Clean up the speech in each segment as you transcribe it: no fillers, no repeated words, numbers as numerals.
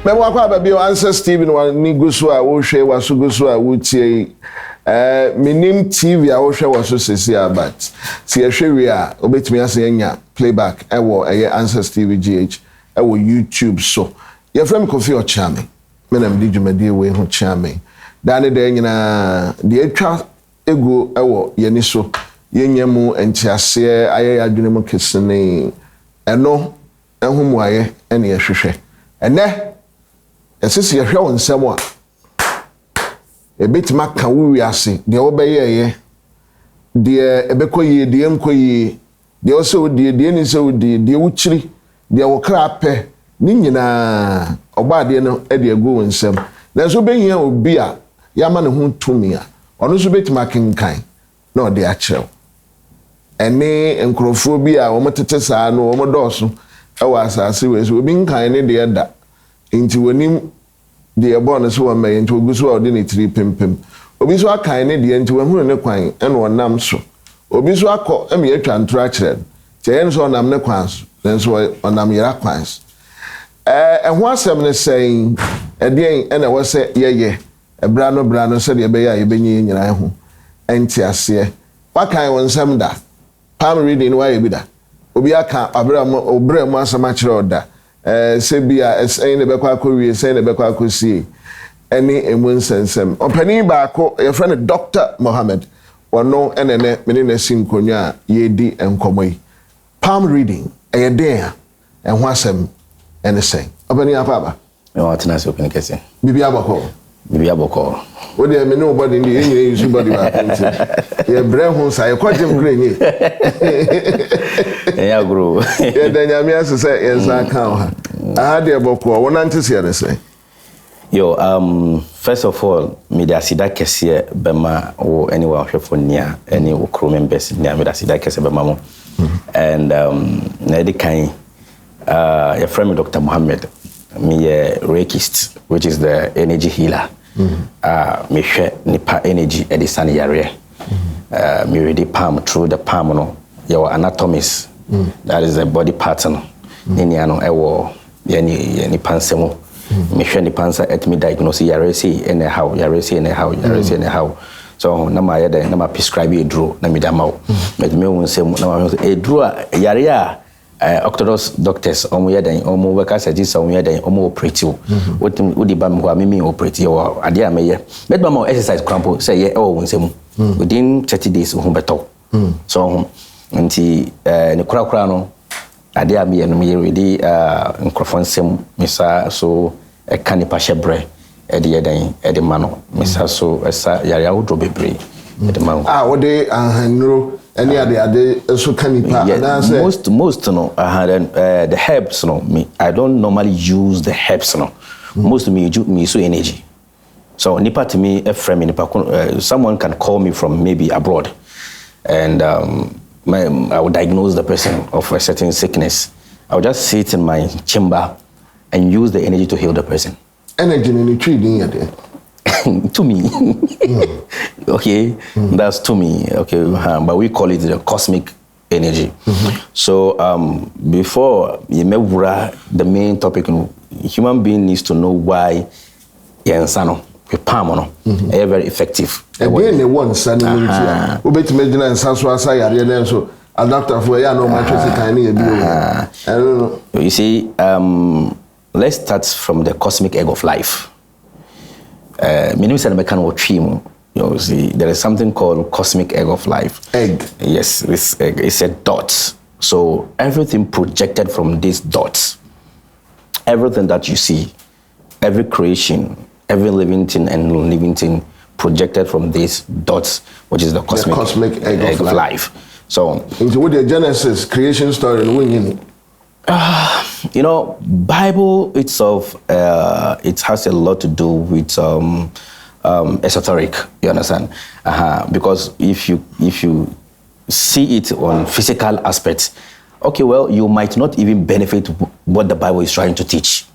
Me wa kwa ba bi answer Steven wa ni gusu a wo hwe wa so gusu a wo tie minim TV a wo hwe wa so sesi abat ti e hwe wi a obetimi ase anya playback ewo answer Steve GH ewo YouTube so ye frame Kofi Ochame me na mdi dwumadi we ho Chame dane de nyina de atwa ego ewo ye ni so ye nyemu entiase aye adwene mu kesene eno ehum aye ene ye hwehwe ene esisi ye hwe wonsam a ebetima ka wuwi ase de obeyeye de ebekoyi de emkoyi de oso de ni so de wuchiri de wokra pe ni nyina obaade no e de agu wonsam na so behia obi a yama ne ho tumi a ono so betima kenkan na ode a kyerɛw ene enkrofo bi a wo metete saa no wo modoso e wa asase we so obi nkan ne de da nti wonim de ebon so wo me nti oguso a ode ne tiri pempem obi so akan ne de nti wo ne kwan ene wonam so obi so akọ emi atwa ntura kyerɛ tie so onam ne kwan so nso onam yera kwan ho asɛm ne sɛn ɛdeɛn ɛna wɔ sɛ yɛyɛ bra no sɛ de ɛbɛyɛ a yɛbɛnyi nyina ho ɛnti aseɛ wakan wɔn nsɛm da palm reading no ayɛ bi da obi aka obrɛ mu asɛm akyerɛ oda sɛ bi a ɛsɛn ne bɛkɔ akɔwie sɛn ne bɛkɔ akɔsie ɛne emu nsɛnsɛm ɔpanin baako yɛfrɛ no Dr. Mohammed wɔno ɛnɛnɛ mene na sinkonwa a yɛdi nkɔmɔ yi palm reading ɛyɛ den a ɛho asɛm ɛne sɛn ɔpanin apaba atena se open kese bibi abɔkɔ o de me no body ndi enye use body ba penti ye bre ho sa ye kɔgye mkre nye ya gro ye danya me asese ye sa kan ha aha de bɔkɔ wonante se yɛ sɛ yo first of all me da sida kese bema wo anyone hwɛ for nia any wo crew members nia me da sida kese bema mo and na de kan your friend Dr. Mohammed me a reikist, which is the energy healer. Me share nipa energy edisani yare. Me read the palm through the palm no. Your anatomist. That is the body pattern. Nini ano ewo yani pansemo. Me share ni pansa et me diagnose yare see anyhow. So na ma yede na ma prescribe a draw na me damao. Me wonse na ma a draw yare Orthodox doctors omo yeden omo workers suggest omo yeden omo operate o wodi ba me ho amemi operate o ade a meye let ma exercise crampo say ye o wonsem within 30 days ho beto so nti ne kura no ade a meye no me ready microphone sem misa so e kan pa hyebre e de yeden e de ma no misa so esa yare awodro bebre e de ma wode ahanro any ade so kanipa most no the herbs no me I don't normally use the herbs no most me so energy so nipa to me a friend nipa someone can call me from maybe abroad and I would diagnose the person of a certain sickness. I would just sit in my chamber and use the energy to heal the person. Energy in the to me. Okay, that's to me. Okay, but we call it the cosmic energy. So before the main topic, human being needs to know why yensano palm no very effective. Again, the one son we bet imagine and sanso asa yare den so adapter for ya no match tiny I don't know. You see, let's start from the cosmic egg of life. You see, there is something called cosmic egg of life. Egg. Yes, this egg is a dot. So everything projected from these dots, everything that you see, every creation, every living thing and non-living thing projected from these dots, which is the cosmic egg of life. So into what the Genesis creation story and winning. You know, Bible itself, it has a lot to do with esoteric. You understand? Because if you see it on physical aspects, okay, well, you might not even benefit what the Bible is trying to teach.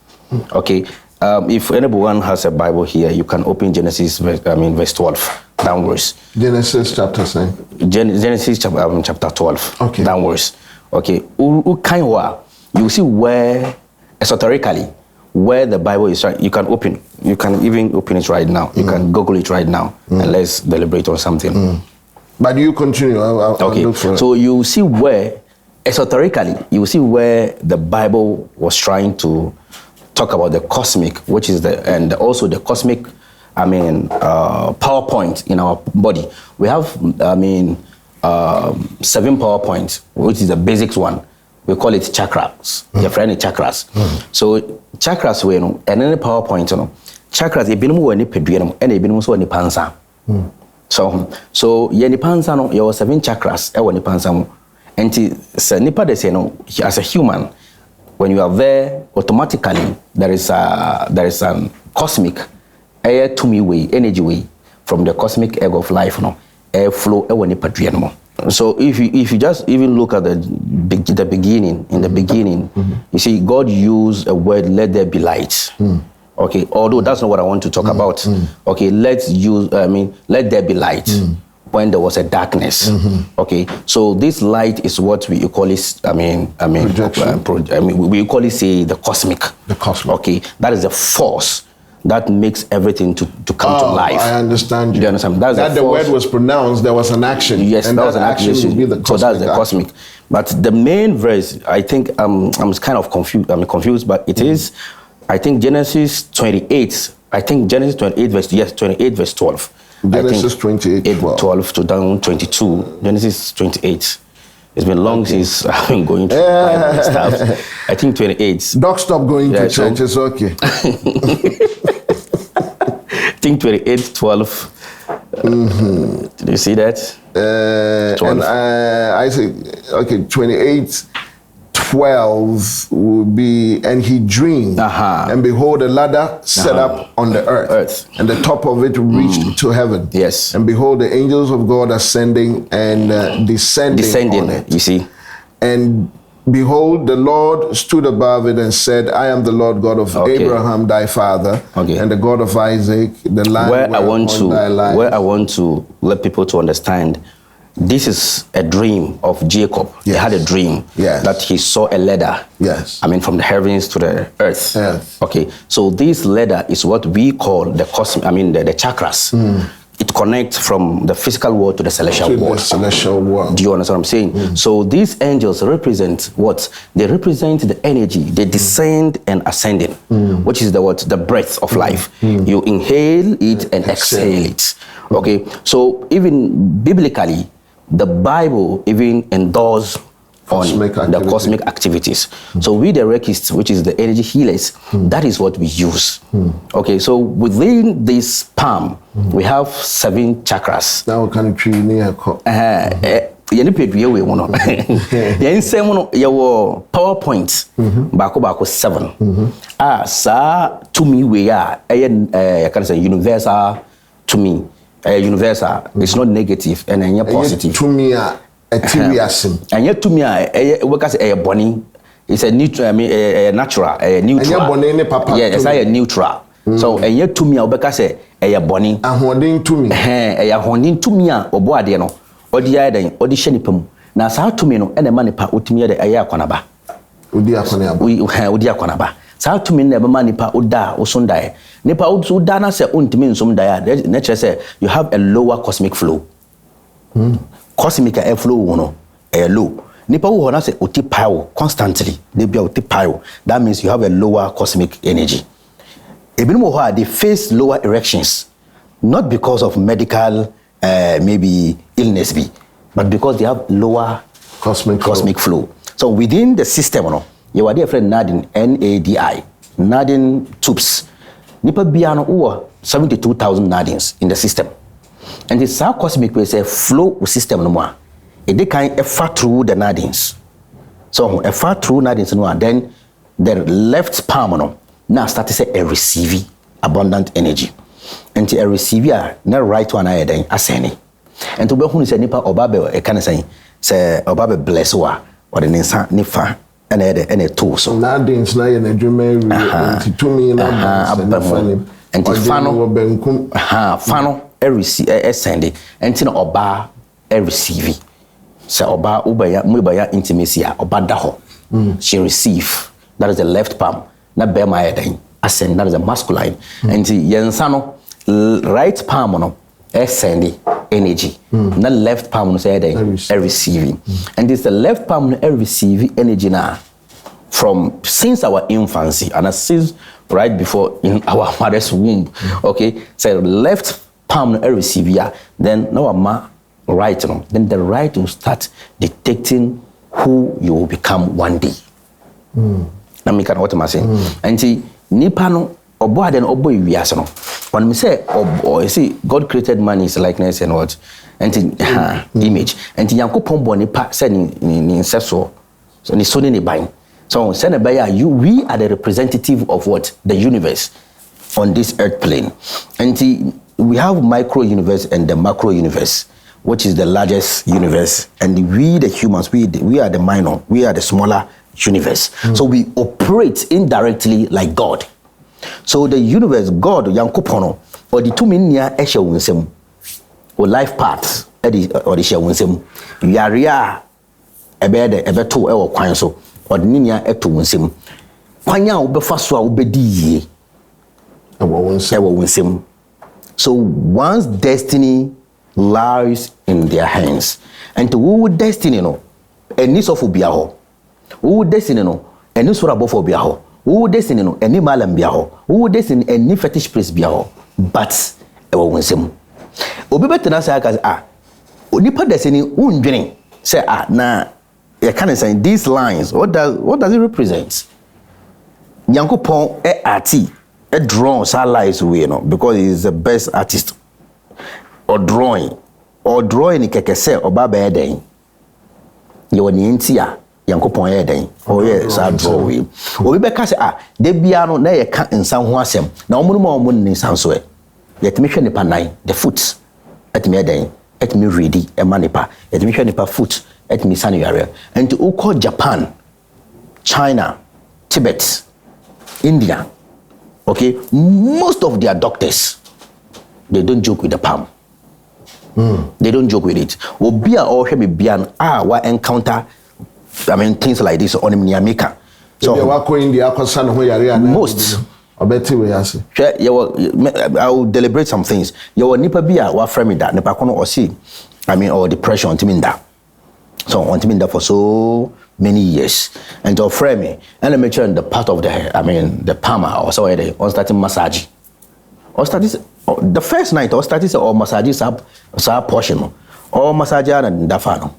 Okay, if anyone has a Bible here, you can open Genesis, verse 12 downwards. Genesis chapter 9. Genesis chapter 12 downwards. Okay, you see where esoterically where the Bible is right. You can even open it right now. You can Google it right now, and let's deliberate on something. But you continue. I'll look for it. So you see where, esoterically, you see where the Bible was trying to talk about the cosmic, which is and also the cosmic, power point in our body. We have, 7 power points, which is the basic one. We call it chakras. Your friend is chakras. So chakras, and any power point, chakras, So yeni pansa no you 7 chakras e woni pansa mo enti se nipa de say no as a human when you are there automatically there is an cosmic air to me way energy way from the cosmic egg of life no air flow e woni padua no. So if you just even look at the beginning in the beginning you see God used a word, let there be light. Okay, although that's not what I want to talk about. Okay, let there be light when there was a darkness. Okay, so this light is what we call it, we call it, say, the cosmic. The cosmic. Okay, that is the force that makes everything to come to life. I understand you. Do you understand? That the word was pronounced, there was an action. Yes, and that was an action. Would be the cosmic. So that's the cosmic. But the main verse, I think, I'm kind of confused. confused, but it is, I think Genesis 28. I think Genesis 28 verse 12. Genesis 28 12 to down 22. Genesis 28. It's been long since I've been going through Bible and stuff. I think 28. Doc, stop going to church. It's okay. I think 28, 12. Did you see that? And I say, okay, 28. 12 will be, and he dreamed, and behold, a ladder set up on the earth, and the top of it reached to heaven. Yes. And behold, the angels of God ascending and descending on it. You see. And behold, the Lord stood above it and said, I am the Lord God of Abraham, thy father, and the God of Isaac, the land where I want to let people to understand. This is a dream of Jacob. Yes. He had a dream that he saw a ladder. Yes. From the heavens to the earth. Yes. Okay. So this ladder is what we call the cosmic. The chakras. It connects from the physical world to the celestial world. The celestial world. Do you understand what I'm saying? So these angels represent what? They represent the energy. They descend and ascending, which is the breath of life. You inhale it and exhale it. Okay. So even biblically, the Bible even endorses on the cosmic activities. So we the Reikists, which is the energy healers, that is what we use. Okay, so within this palm, we have 7 chakras. Now can you treat me a cup? Your PowerPoint bako 7. To me we are I can say universal to me. Universal, it's not negative and any positive. To me, a teriasim. And yet to me, a bonny. It's a neutral, a natural, a neutral. Yes, I a neutral. So and yet to me, I'll say a bonny. A holding to me. A holding to me, or boadiano, or the other, or the shenipum. Now, so to me, and a manipa utimia de aya conaba. Udia conaba. Sa to me never manipa uda or sundae. Nipa udana se untimin some dia. Nature say you have a lower cosmic flow. Cosmic air flow a low. Nipa who say uti pile constantly. They be uti pile. That means you have a lower cosmic energy. They face lower erections, not because of medical maybe illness but because they have lower cosmic flow. So within the system, you are there friend Nadin, NADI, Nadin tubes. Nipa biano over 72,000 Nadins in the system. And the South cosmic way say flow system no more. It kind of far through the Nadins. So a far through Nadins no, then the left palm now start to say a receive abundant energy. And a receiver na right one I then ascending. And to be who say nipa obabe e can say obabe bless wa or the nsa nifa and a tool so Nadins na ye na dwuma to me na and the fano receive ascending and tin oba receive so oba ubaya intimacy oba da ho she receive. That is the left palm. na bema yɛdan ascend, that is a masculine. And yɛnsa no right palm no send energy, na left palm no say yɛdan receiving. And it's the left palm no receive energy now from since our infancy and since right before in our mother's womb. Okay, so left palm no receive ya, then now ma right no, then the right will start detecting who you will become one day. Na me kan what am I saying? And see nipa no obo aden obo wiase no. When me say or see God created man in his likeness and what? And image. And Yankopon bo nipa say ni ancestor. So ni so ni ban. So say na you we are the representative of what? The universe on this earth plane. And we have micro universe and the macro universe, which is the largest universe, and we the humans, we are the minor, we are the smaller universe. So we operate indirectly like God. So the universe, God, Yankopono, or the two minia eshe winsem, or life paths, or the share winsem, yaria ebe to ewo kwan so, or the ninia eto winsem. Kwanya ube faswa ube diye, ewo winsem. So one's destiny lies in their hands. And to who destiny no, any sofu biaho. Who destiny no, any surabo for biaho. Who destiny no, any malam biaho. Who destiny any fetish place biaho. But ewa winsem. Obi betena say akaze onipa destiny unjwene say na you can say these lines. What does it represent? Nyankopon arti draw sa lies way no, because he is the best artist. Or drawing ni kekese oba be eden yo ni ntia Yankopon eden o ye sa draw we obi be ka se de bia no na ye ka nsan ho asem na omo no omo ni nsan so yetimi hwe nipa nine the foot etimi eden etimi ready e manipa etimi hwe nipa foot etimi sanuary and to call Japan, China, Tibet, India, okay, most of their doctors they don't joke with the palm. They don't joke with it. Obia or hemi bian wa encounter things like this on America. So most I will deliberate some things. You nipa bia wa frame that nipa kono or see or depression on timinda. So on timinda for so many years. And to frame me and let me turn the part of the palm or so on starting massage. Or starting the first night or started or massages up portion or massage and dafano.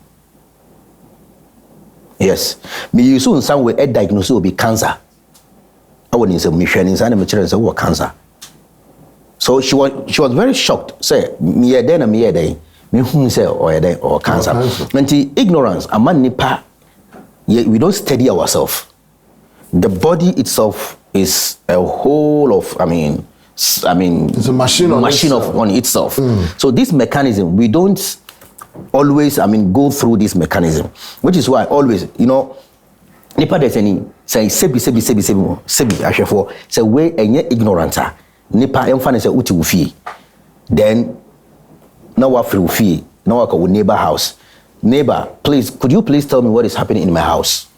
Yes, me you soon some way a diagnosis will be cancer. I wouldn't say mission in some materials or cancer. So she was very shocked. Say me a day and me a day, me whom say or a day or cancer. And the ignorance, a man nipa, we don't study ourselves. The body itself is a whole of it's a machine on itself. So this mechanism, we don't always go through this mechanism, which is why always, nipa there's any say sebi ashefo say we enye ignorant nipa emfa say uti ufie then now wa free ufie now wa ko neighbor house. Neighbor, please, could you please tell me what is happening in my house?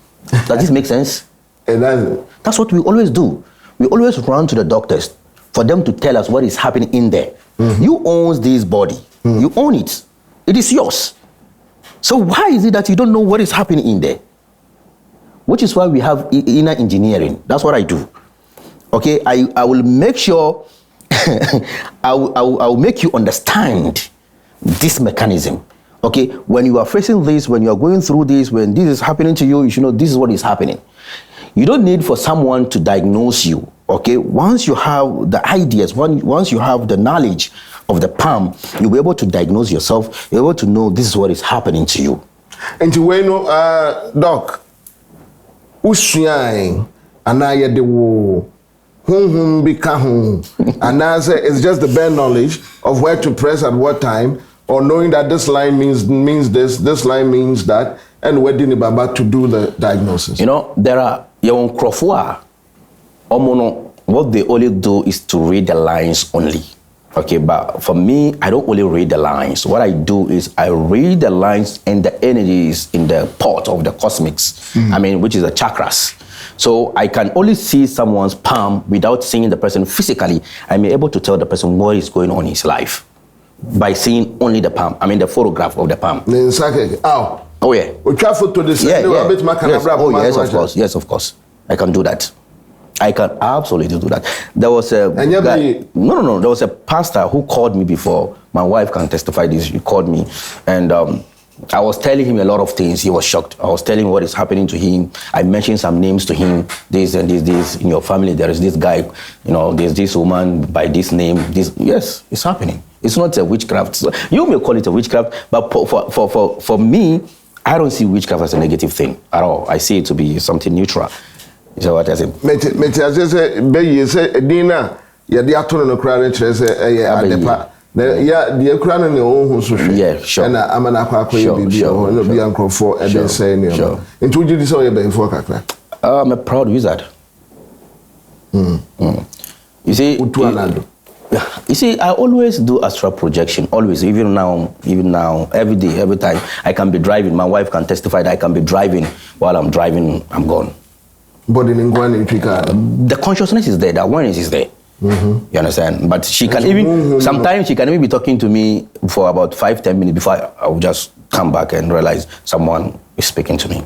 Does this make sense? That's what we always do. We always run to the doctors for them to tell us what is happening in there. You own this body. You own it. It is yours. So why is it that you don't know what is happening in there? Which is why we have inner engineering. That's what I do. Okay, I will make sure I will make you understand this mechanism. Okay, when you are facing this, when you are going through this, when this is happening to you, you should know this is what is happening. You don't need for someone to diagnose you. Okay, once you have the ideas, once you have the knowledge of the palm, you'll be able to diagnose yourself. You're able to know this is what is happening to you. And to Doc, Ushiang, Anaya de Wo, Hum Bikahum, and it's just the bare knowledge of where to press at what time, or knowing that this line means this line means that, and where did Baba to do the diagnosis. There are your crofua. What they only do is to read the lines only. Okay, but for me, I don't only read the lines. What I do is I read the lines and the energies in the pot of the cosmics. Which is the chakras. So I can only see someone's palm without seeing the person physically. I'm able to tell the person what is going on in his life by seeing only the palm. I mean the photograph of the palm. Oh yeah. Oh yes, of course. Yes, of course. I can do that. I can absolutely do that. There was a guy, no. There was a pastor who called me before. My wife can testify this. He called me, and I was telling him a lot of things. He was shocked. I was telling him what is happening to him. I mentioned some names to him. This and this. In your family, there is this guy. There's this woman by this name. Yes, it's happening. It's not a witchcraft. So you may call it a witchcraft, but for me, I don't see witchcraft as a negative thing at all. I see it to be something neutral. So what I say? Dina, no crown adepa. The crown on your own yeah, sure. And I'm an sure. Into you this all before Kakra. I'm a proud wizard. You see, I always do astral projection. Always, even now, every day, every time. I can be driving. My wife can testify that I can be driving. While I'm driving, I'm gone. But the consciousness is there. The awareness is there. You understand? But she can even sometimes she can even be talking to me for about 5-10 minutes before I will just come back and realize someone is speaking to me.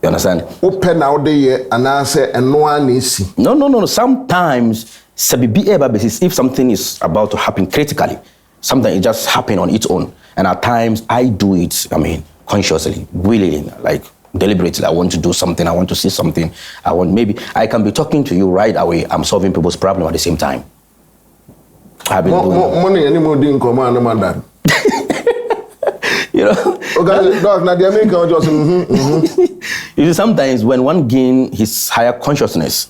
You understand? Open out there and answer and no one is. No. Sometimes if something is about to happen critically, something it just happen on its own. And at times I do it, consciously, willingly, like deliberately. I want to do something, I want to see something, maybe I can be talking to you right away, I'm solving people's problem at the same time. I've been doing money anymore didn't come on that. You see, sometimes when one gains his higher consciousness,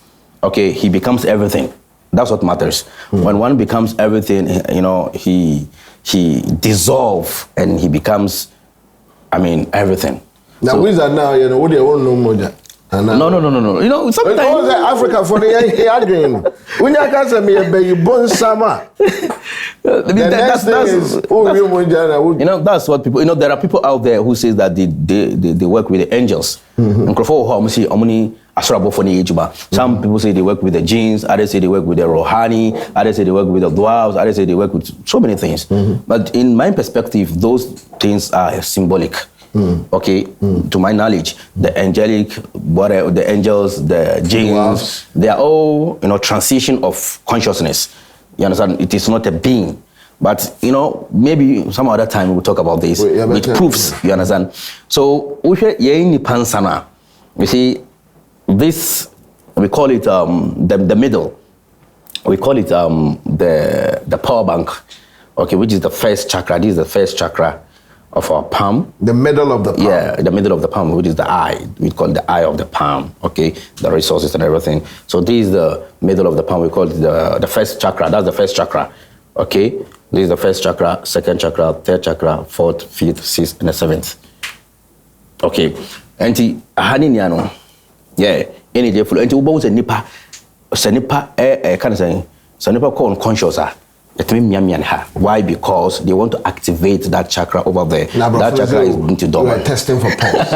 he becomes everything. That's what matters. When one becomes everything, he dissolves and he becomes, everything. Now, wizard now, what do you want no more? No. Sometimes Africa for the dream. When you can say me, you born summer. That's what people. There are people out there who say that they work with the angels. Some people say they work with the jinns. Others say they work with the rohani. Others say they work with the dwarves. Others say they work with so many things. But in my perspective, those things are symbolic. To my knowledge, the angelic, the angels, the jinns, they are all transition of consciousness. You understand? It is not a being, but maybe some other time we'll talk about this with proofs. You understand? So you see, this we call it the middle. We call it the power bank. Which is the first chakra. This is the first chakra of our palm. The middle of the palm. Yeah, the middle of the palm, which is the eye. We call it the eye of the palm, the resources and everything. So this is the middle of the palm. We call it the first chakra. That's the first chakra, This is the first chakra, second chakra, third chakra, fourth, fifth, sixth, and the seventh. Enti, haniniano. Yeah, any day full. Enti, uba was a nipa kind of saying, so nipa call unconscious, Why? Because they want to activate that chakra over there. That chakra is going to dormant. We're testing for pulse.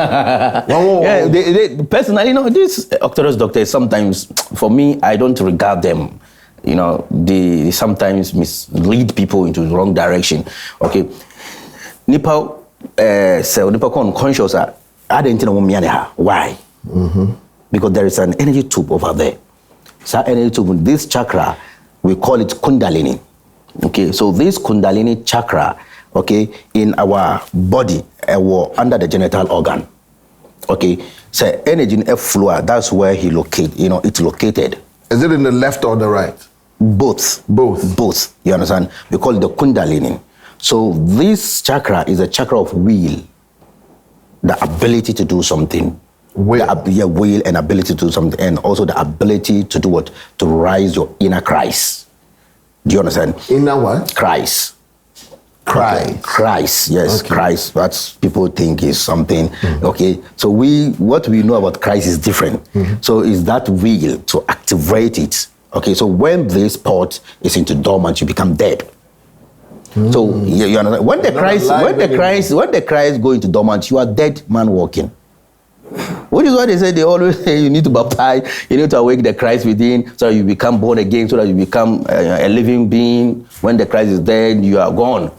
They personally, these orthodox doctors, sometimes, for me, I don't regard them. They sometimes mislead people into the wrong direction. Nipa unconscious. Why? Because there is an energy tube over there. So energy tube, this chakra, we call it Kundalini. So this Kundalini chakra, in our body, under the genital organ. So energy in flow, that's where it's located. Is it in the left or the right? Both. You understand? We call it the Kundalini. So this chakra is a chakra of will, the ability to do something. Will and ability to do something, and also the ability to do what? To rise your inner Christ. Do you understand? Inner what? Christ. Christ, yes, Christ. What people think is something. So what we know about Christ is different. So is that will to activate it. So when this part is into dormant, you become dead. So you understand? When the Christ go into dormant, you are dead man walking. Which is why they say, they always say you need to baptize, you need to awake the Christ within, so that you become born again, so that you become a living being. When the Christ is dead, you are gone.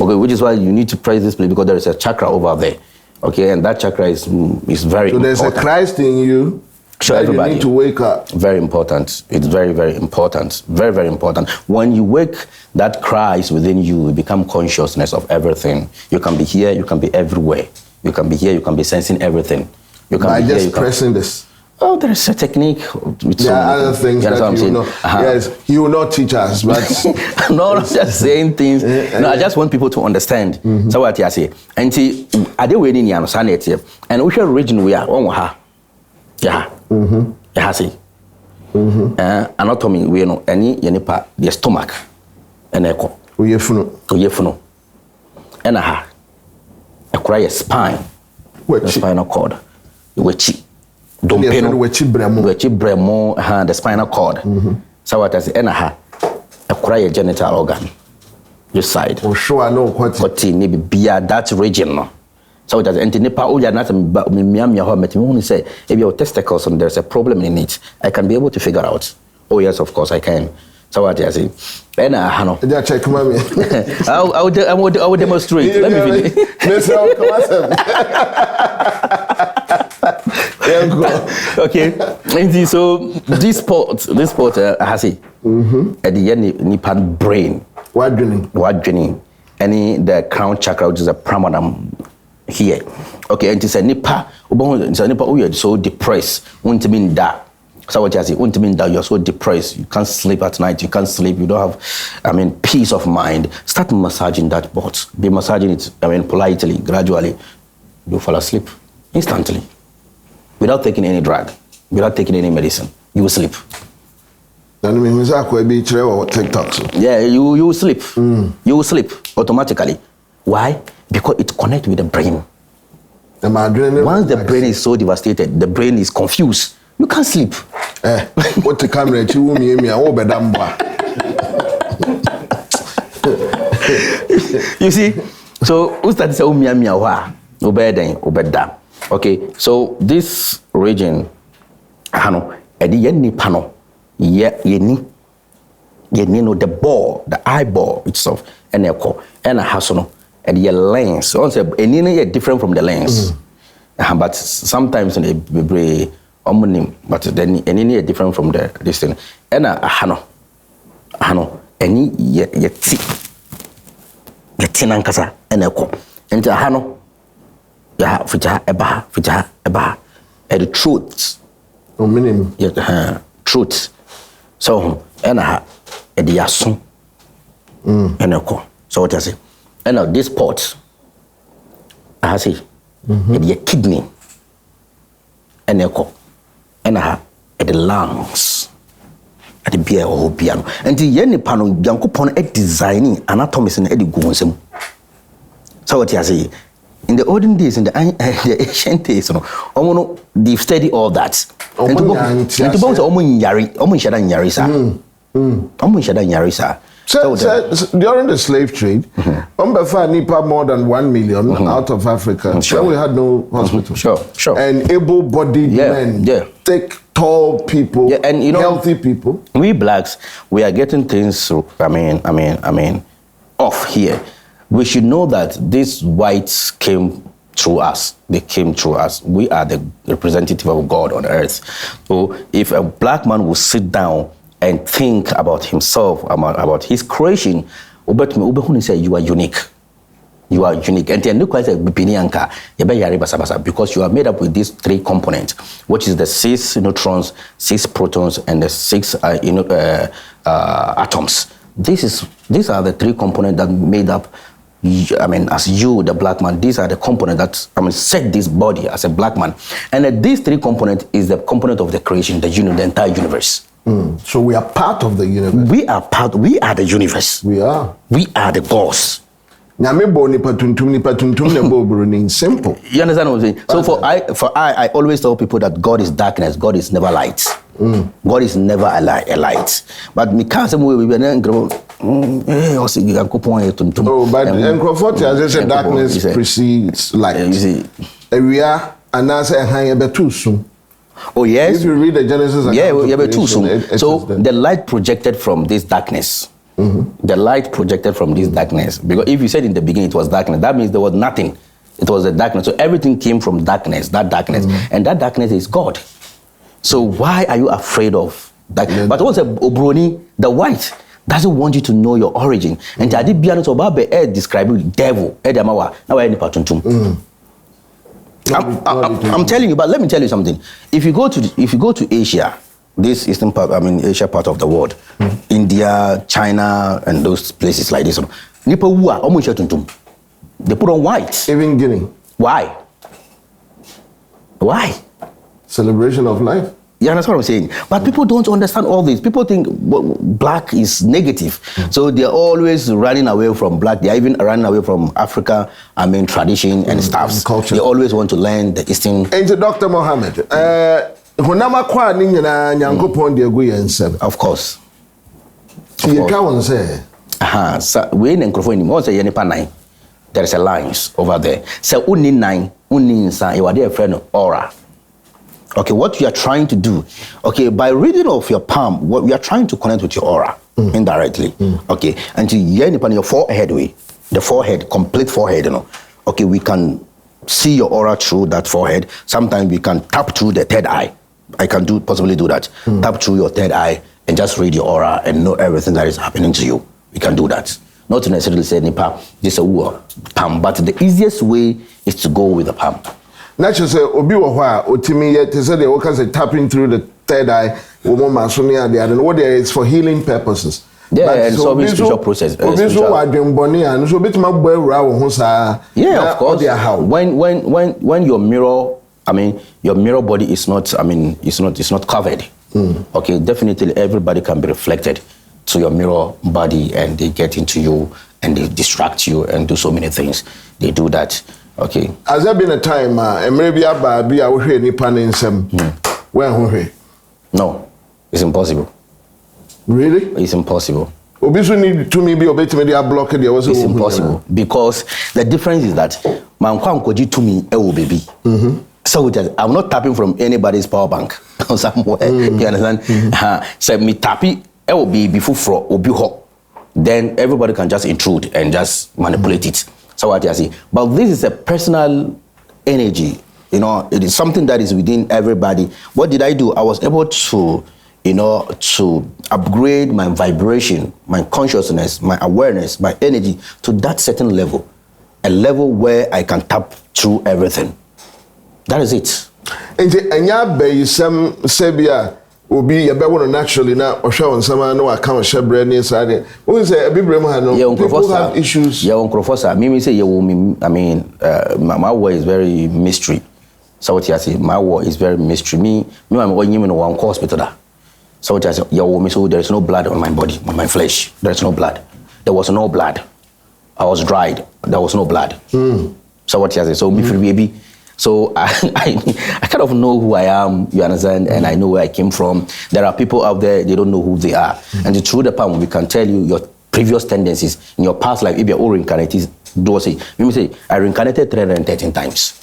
Okay, which is why you need to praise this place, because there is a chakra over there. Okay, and that chakra is very important. So there's a Christ in you. Sure, everybody. You need to wake up. Very important. It's very, very important. Very, very important. When you wake that Christ within you, you become consciousness of everything. You can be here, you can be everywhere. You can be here, you can be sensing everything. You can by be just here, pressing this. Oh, there is a technique. There are other things that you know. Yes, you will not teach us, but no, not just saying things. No, I just want people to understand. So what I say, and see, are they waiting in sanity? And which region we are on? Yeah. Yeah, see. Anatomy, we know any part the stomach, and echo. Uyefuno. And acquire a spine. The spinal cord. Wechi. The spinal cord. So what I say, acquire a genital organ. This side. For sure, I know what maybe be that region. No. So it has entered Nepal. Oh, you're not me say if your testicles and there's a problem in it, I can be able to figure out. Oh yes, of course I can. So what I say, and Hano. Check mommy. I will demonstrate. Let me finish. Okay. And so this sport has it. At the end, Nipan brain. What dreaming? Any the crown chakra, which is a pramanam. Here, okay, and it's a nipa. You're so depressed. Won't mean that. So what you say? Won't mean that you're so depressed. You can't sleep at night. You can't sleep. You don't have, peace of mind. Start massaging that spot. Be massaging it. Politely, gradually. You fall asleep instantly, without taking any drug, without taking any medicine. You will sleep. That means I could be TikTok. Yeah, you will sleep. You will sleep automatically. Why? Because it connects with the brain. Once the brain is so devastated, the brain is confused. You can't sleep. What the camera? You see, so who started saying obeda? Okay, so this region, the ball, the eyeball itself, and a hasono. And your lens, also, any different from the lens, but sometimes in the brain, but then any different from the distance. And hano, any yet nankasa and echo, and hano, ya fija eba, and the truth, minimum, truth. So and the yasun, and echo. So what I say. And this part, I say, your kidney, and echo, and the lungs, at the beer or piano, and the yenny panel, Yankupon at designing anatomies and Eddie Gonsem. So what I say, in the olden days, in the ancient days, they've studied all that. And to both Yarisa. So, during the slave trade, Nipa more than 1 million out of Africa. Sure. Then we had no hospital. Sure. And able-bodied men, thick, tall people, and healthy people. We blacks, we are getting things. Off here. We should know that these whites came through us. They came through us. We are the representative of God on earth. So, if a black man will sit down and think about himself, about his creation, say you are unique. You are unique. And then because you are made up with these three components, which is the 6 neutrons, 6 protons, and the 6 atoms. These are the 3 components that made up, as you, the black man. These are the components that set this body as a black man. And these 3 components is the component of the creation, the entire universe. So we are part of the universe. We are the universe. We are the gods. Simple. You understand what I'm saying? So I always tell people that God is darkness, God is never light. God is never a light. But me can't say we but darkness precedes light. You see. We are And now say hang too soon. Oh yes. If you read the Genesis account, yeah, too soon. So the light projected from this darkness. The light projected from this darkness. Because if you said in the beginning it was darkness, that means there was nothing. It was a darkness. So everything came from darkness, that darkness. And that darkness is God. So why are you afraid of that? But also Obroni, the white, doesn't want you to know your origin. And I did be honest about describe the devil. Now I I'm telling you, but let me tell you something. If you go to Asia, this eastern part, Asia part of the world, India, China, and those places like this, they put on white. Even Guinea. Why? Why? Celebration of life. Yeah, that's what I'm saying. But people don't understand all this. People think black is negative. So they're always running away from black. They're even running away from Africa, tradition and stuff. Culture. They always want to learn the Eastern. And Dr. Mohammed, of course. You can't say. So we in Nkrofo there is a lines over there. So uni nine, you are there friend aura. Okay, what you are trying to do, okay, by reading of your palm, what we are trying to connect with your aura indirectly. Okay, until your forehead way, the forehead, complete forehead, Okay, we can see your aura through that forehead. Sometimes we can tap through the third eye. I can possibly do that. Tap through your third eye and just read your aura and know everything that is happening to you. We can do that. Not necessarily say nipa, just a palm, but the easiest way is to go with the palm. Naturally, say obi wo hwa otimi yet say they work as tapping through the third eye. Woman so near the other. What there is for healing purposes. Yeah, but and so spiritual process. Yeah, of course. When your mirror, your mirror body is not, it's not covered. Okay, definitely everybody can be reflected to your mirror body, and they get into you and they distract you and do so many things. They do that. Okay. Has there been a time, maybe I will hear any panning some when No, it's impossible. Really? It's impossible. Obviously, need to maybe obey to me. Block it. It's impossible because the difference is that my uncle to me, baby. So I'm not tapping from anybody's power bank or somewhere. You understand? So me tapping, it will be before or be hot. Then everybody can just intrude and just manipulate it. So what I say, but this is a personal energy. It is something that is within everybody. What did I do? I was able to, to upgrade my vibration, my consciousness, my awareness, my energy to that certain level, a level where I can tap through everything. That is it. And ya be some sebia obi ya be wono naturally na ohwe on sama na wa kan shebre ni sade. Who say bibrem ha no people have issues. Yeah, on Krofosa. Me say my war is very mystery. So what you say, my war is very mystery. Me I'm going in one hospital da. So what you say, so there is no blood on my body, on my flesh. There is no blood. There was no blood. I was dried. There was no blood. So what you say, so me free baby. So I kind of know who I am, you understand, and I know where I came from. There are people out there, they don't know who they are. And through the palm, we can tell you your previous tendencies in your past life. If you're all reincarnated, do say, you say, I reincarnated 313 times.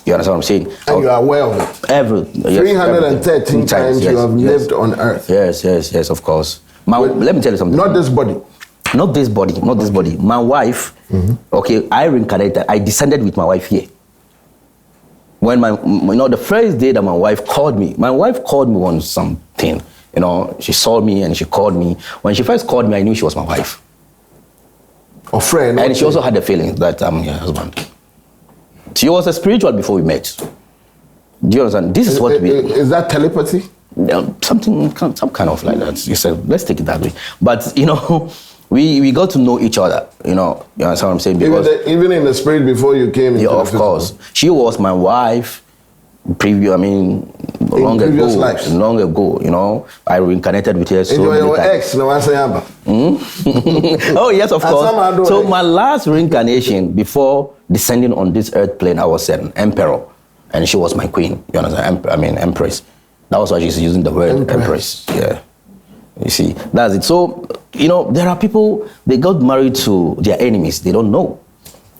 You understand what I'm saying? And you are aware of it. 313 times you have lived on earth. Yes, of course. Let me tell you something. Not this body. Not this body. My wife, okay, I reincarnated, I descended with my wife here. When the first day that my wife called me on something, she saw me and she called me. When she first called me, I knew she was my wife. A friend. And she also had the feeling that I'm her husband. She was a spiritual before we met. Do you understand? This is what is that telepathy? Some kind of like that. You said, let's take it that way. But, we got to know each other, you understand what I'm saying? Because even in the spirit before you came into of course. She was my wife, long ago, I reincarnated with her so many times. Ex, no one say Oh, yes, of course. So my last reincarnation, before descending on this earth plane, I was an emperor, and she was my queen, you understand? Empress. That was why she's using the word empress. Yeah. You see, that's it. So, there are people, they got married to their enemies. They don't know.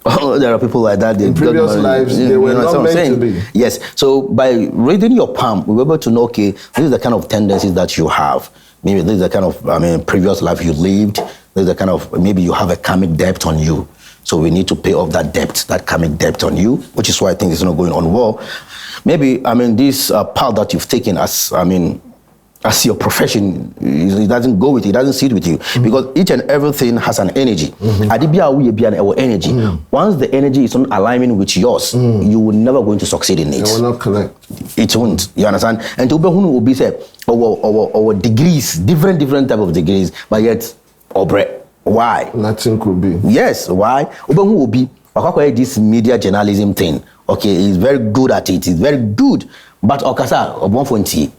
Oh, there are people like that. In previous lives, they were not meant to be. Yes. So by reading your palm, we were able to know, okay, this is the kind of tendencies that you have. Maybe this is the kind of, previous life you lived. This is the kind of, maybe you have a karmic debt on you. So we need to pay off that debt, that karmic debt on you, which is why I think it's not going on well. Maybe, this path that you've taken as your profession, it doesn't go with you, it doesn't sit with you. Because each and everything has an energy. Energy. Once the energy is not aligning with yours, you will never going to succeed in it. It will not connect. It won't. You understand? And to be who will be say our degrees, different type of degrees, but yet why? Nothing could be. Yes, why? Who will be this media journalism thing. Okay, he's very good at it. He's very good. But Okasa, Obonfonti.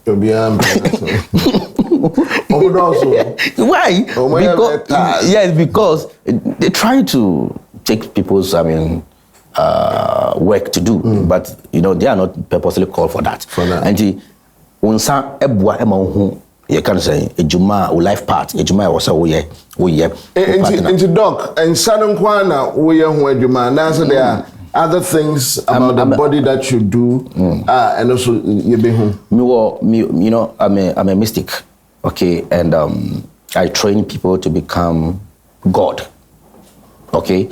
Why? Because, because they try to take people's, work to do, but they are not purposely called for that. And unsa ebwa emahu, you can say a juma or life part. A juma was into doc and Saddam Kwana we are juma. Now so there are other things about the body that you do, and also you be home. I'm a mystic, okay, and I train people to become God. Okay,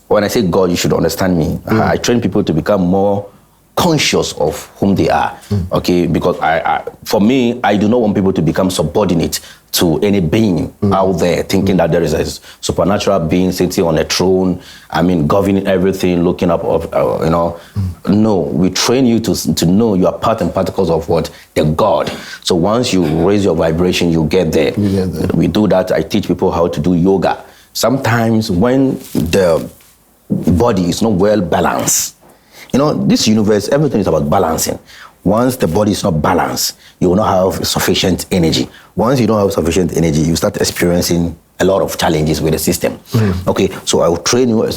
when I say God, you should understand me. I train people to become more conscious of whom they are. Okay, because for me, I do not want people to become subordinate to any being out there, thinking that there is a supernatural being sitting on a throne, governing everything, looking up, No, we train you to know you are part and particles of what? The God. So once you raise your vibration, you get there. We do that. I teach people how to do yoga. Sometimes when the body is not well balanced, this universe, everything is about balancing. Once the body is not balanced, you will not have sufficient energy. Once you don't have sufficient energy, you start experiencing a lot of challenges with the system. Okay, so I will train you a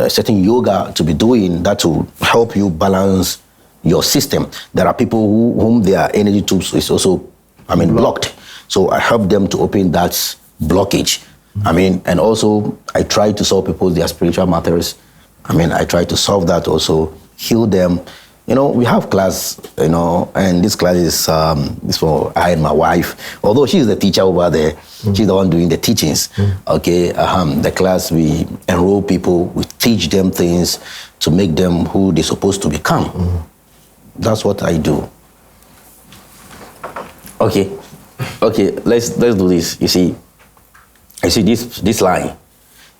certain yoga to be doing that to help you balance your system. There are people whom their energy tubes is also, blocked. So I help them to open that blockage. And also I try to solve their spiritual matters. I try to solve that also, heal them. We have class, and this class is for I and my wife. Although she's the teacher over there, she's the one doing the teachings. Okay, the class, we enroll people, we teach them things to make them who they're supposed to become. That's what I do. Okay, let's do this. You see this line.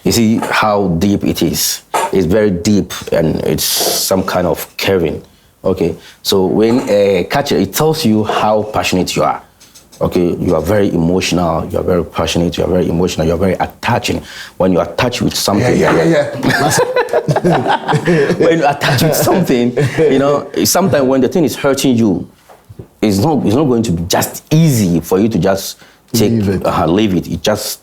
You see how deep it is. It's very deep, and it's some kind of curving. Okay, so when a catcher, it tells you how passionate you are. Okay, you are very emotional, you are very passionate, you are very emotional, you are very attaching. When you attach with something, when you attach with something, sometimes when the thing is hurting you, it's not going to be just easy for you to just leave it. It just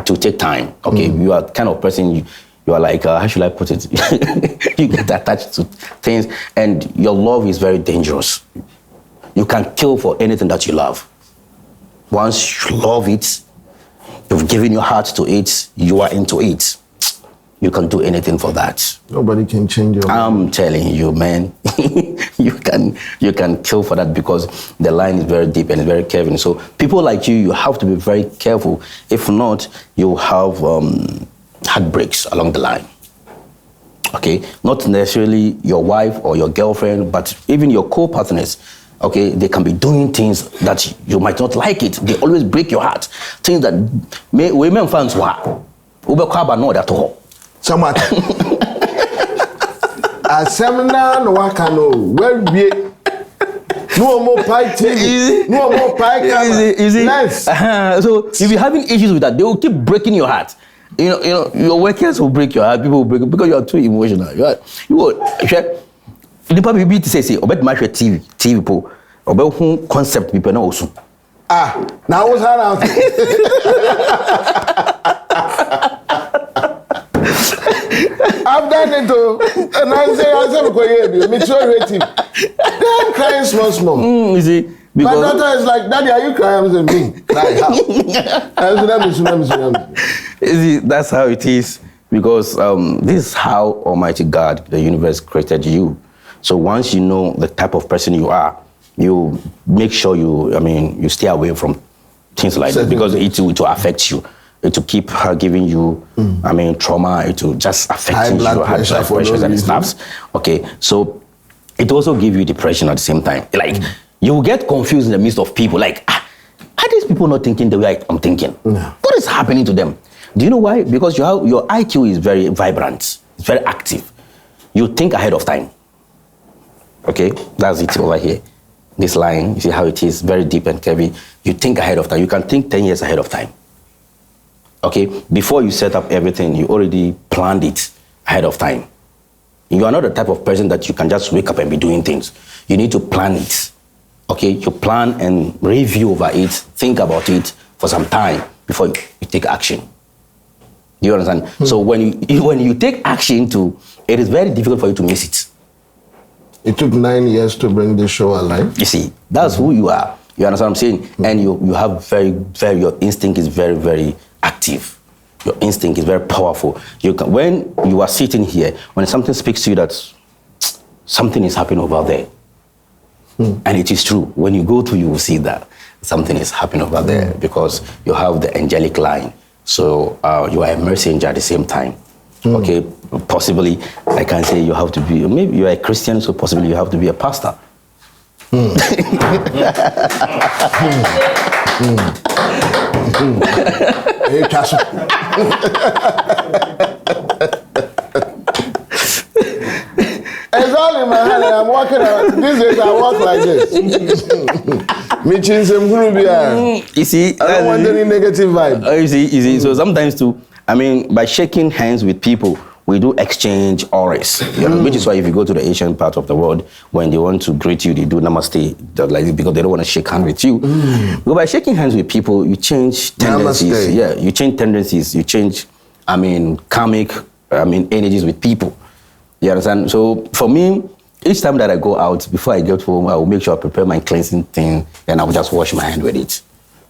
to take time. Okay, you are the kind of person you are like, how should I put it? You get attached to things, and your love is very dangerous. You can kill for anything that you love. Once you love it, you've given your heart to it, you are into it. You can do anything for that. Nobody can change your mind. I'm telling you, man. you can kill for that, because the line is very deep and very curving. So people like you have to be very careful. If not, you have heartbreaks along the line. Okay, not necessarily your wife or your girlfriend, but even your co-partners. Okay, they can be doing things that you might not like it. They always break your heart. Things that women fans were. No that all. Somewhat. A seminar no wakano. Where be? No more pie TV. No more pie camera. Easy. Nice. So if you're having issues with that, they will keep breaking your heart. Your workers will break your heart. People will break it because you are too emotional. You will. The people be to say, "Obet match TV po, obet who concept people now also." Now what's that? I've done it too, and I say, "I'm maturity." I'm crying small. You see, my daughter is like, "Daddy, are you crying?" I'm saying, "Me, cry how?" You see, that's how it is. Because this is how Almighty God, the universe, created you. So once you know the type of person you are, you make sure you stay away from things like that, because it will affect you. It will keep giving you, trauma. It will just affect high blood pressure and stuff. Okay, so it also gives you depression at the same time. Like you get confused in the midst of people. Like, are these people not thinking the way I'm thinking? No. What is happening to them? Do you know why? Because your IQ is very vibrant. It's very active. You think ahead of time. Okay, that's it over here. This line, you see how it is, very deep and heavy. You think ahead of time. You can think 10 years ahead of time. Okay, before you set up everything, you already planned it ahead of time. You are not the type of person that you can just wake up and be doing things. You need to plan it. Okay, you plan and review over it, think about it for some time before you take action. Do you understand? So when you take action it is very difficult for you to miss it. It took 9 years to bring this show alive. You see, that's who you are. You understand what I'm saying? And you have your instinct is very, very active. Your instinct is very powerful. When you are sitting here, when something speaks to you that something is happening over there, and it is true. When you go to, you will see that something is happening over there, because you have the angelic line. So you are a messenger at the same time. Okay, possibly I can say you have to be, maybe you are a Christian, so possibly you have to be a pastor. Exactly, man. I'm walking around. These days I walk like this. You see, I don't want any negative vibe. You see. So sometimes too, by shaking hands with people, we do exchange auras, which is why if you go to the Asian part of the world, when they want to greet you, they do namaste, because they don't want to shake hands with you. But by shaking hands with people, you change tendencies. Namaste. Yeah, you change tendencies. You change, karmic, energies with people. You understand? So for me, each time that I go out, before I get home, I will make sure I prepare my cleansing thing, and I will just wash my hand with it.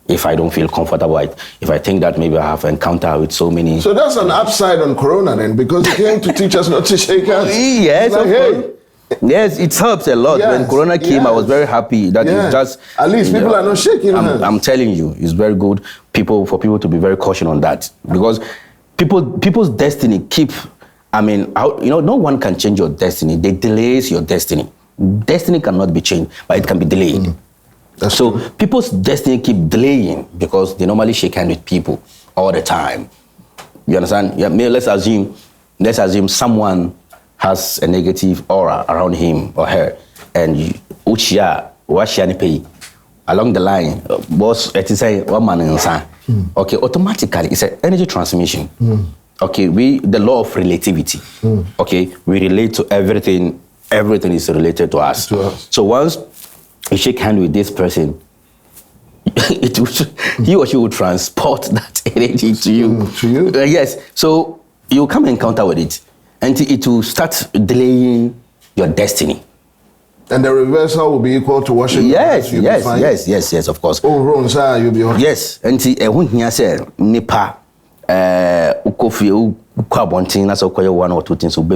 If I don't feel comfortable, if I think that maybe I have encounter with so many. So that's an upside on Corona then, because it came to teach us not to shake hands. Yes, like, hey. Yes, it helps a lot. Yes, when Corona came, I was very happy that it's just. At least people are not shaking hands. I'm telling you, it's very good. For people to be very cautious on that, because people's destiny keep. No one can change your destiny. They delays your destiny. Destiny cannot be changed, but it can be delayed. So true. People's destiny keep delaying because they normally shake hands with people all the time. You understand? Yeah, let's assume someone has a negative aura around him or her, and along the line, boss, okay, automatically it's an energy transmission. Okay, the law of relativity. Okay, we relate to everything. Everything is related to us. So once you shake hands with this person, he or she will transport that energy to you. To you? Yes. So you come encounter with it, and it will start delaying your destiny. And the reversal will be equal to washing. Yes, of course. Oh, wrong, sir, you'll be okay. Yes, and when he said nipa, one or two things will be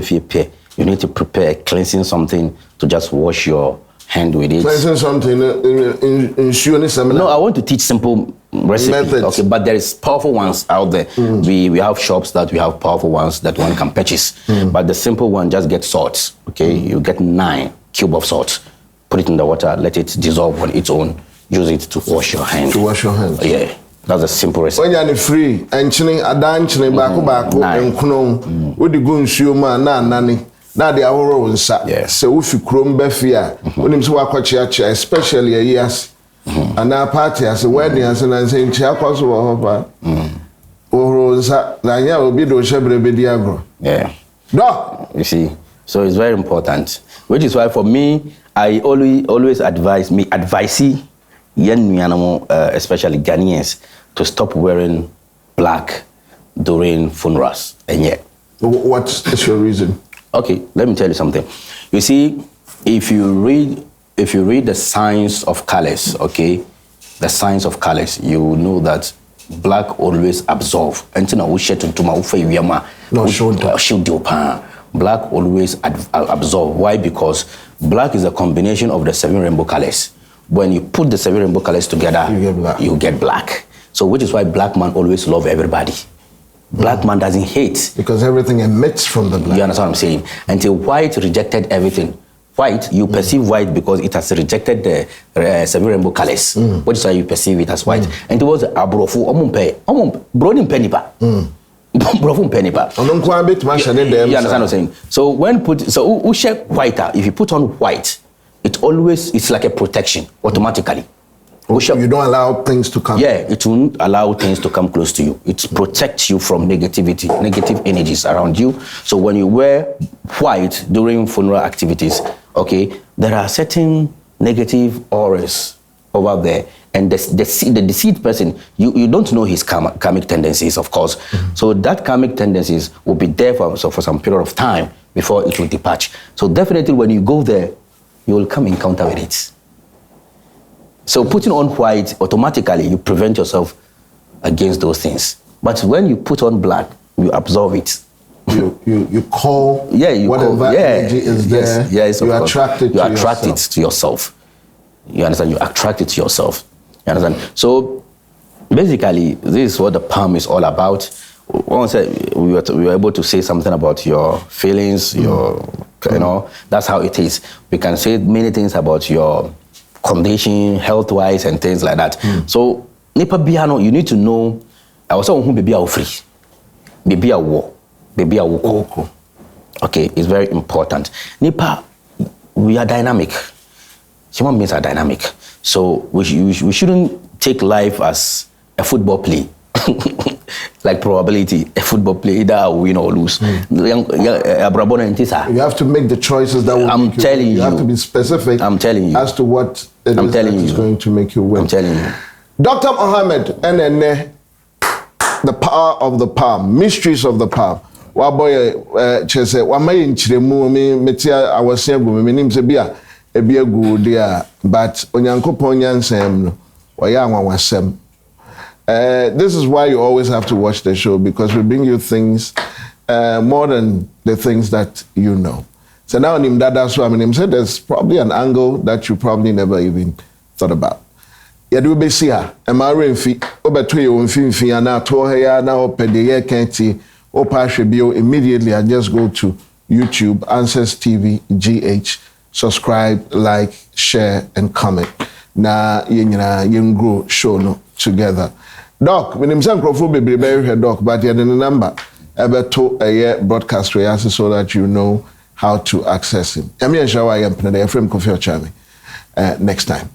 you need to prepare cleansing something to just wash your hand with it. Cleansing something in seminar. No, I want to teach simple recipes. Okay, but there is powerful ones out there. We have shops that we have powerful ones that one can purchase. But the simple one, just get salt. Okay, you get 9 cubes of salt, put it in the water, let it dissolve on its own. Use it to wash your hands. To wash your hands. Yeah. That's a simple recipe. When you're free, and chilling, bako, and kuno, with the gun shuma, nani. Now the hour sa. Yes. So if you chrome befia, when him so akwachi, especially a years, and our party as a wedding as an saying chiakos or or sa, Nanya will be the shebre bediagro. Yeah. No. You see, so it's very important. Which is why for me, I always advise especially Ghanaians, to stop wearing black during funerals. And yet, what is your reason? Okay, let me tell you something. You see, if you read the science of colors, okay, the science of colors, you will know that black always absorb. Until we share to my black always absorb. Why? Because black is a combination of the 7 rainbow colors. When you put the 7 rainbow colors together, you get black. So which is why black man always love everybody. Black man doesn't hate. Because everything emits from the black. You understand what I'm saying? Until white rejected everything. White, you perceive white because it has rejected the 7 rainbow colors. Which is why you perceive it as white. And it was abrofu, bronin penipa. Brofun penipa. You understand what I'm saying? So when who share white, if you put on white, it's like a protection automatically. You don't allow things to come. Yeah, it won't allow things to come close to you. It protects you from negativity, negative energies around you. So when you wear white during funeral activities, okay, there are certain negative auras over there. And the deceased person, you don't know his karmic tendencies, of course. So that karmic tendencies will be there for some period of time before it will depart. So definitely when you go there, you will come encounter with it. So putting on white, automatically you prevent yourself against those things. But when you put on black, you absorb it. You call whatever energy is there. Yes, you attract it to yourself. You understand? You attract it to yourself. You understand? So basically, this is what the palm is all about. Once we were able to say something about your feelings, that's how it is. We can say many things about your condition, health-wise, and things like that. So, nipa biano, you need to know. I was saying, baby, I free, baby, I walk, baby, I walk. Okay, it's very important. Nipa, we are dynamic. Human beings are dynamic. So we shouldn't take life as a football play. Like probability, a football play, either I win or lose. You have to make the choices that will make you win. You have to be specific. I'm telling you. As to what it is going to make you win. I'm telling you. Dr. Mohammed, the power of the palm, mysteries of the palm. Waboy chese wamaye nchiremu metia awase gu me nim se bia ebia gu dia but onyankopon nyansem no waya anwawasem. This is why you always have to watch the show, because we bring you things more than the things that you know. So now that's why I said there's probably an angle that you probably never even thought about. Yadu be see her, Amara fi obeto yo mfimfi ana to ya na opede ye kenti opashebio. Immediately I just go to YouTube, Answers TV GH, subscribe, like, share, and comment. Na yen grow show no together. Doc, when I'm saying Crawford be very doc, but you're the number ever to a year broadcast so that you know how to access him. I'm here show I am frame coffee next time.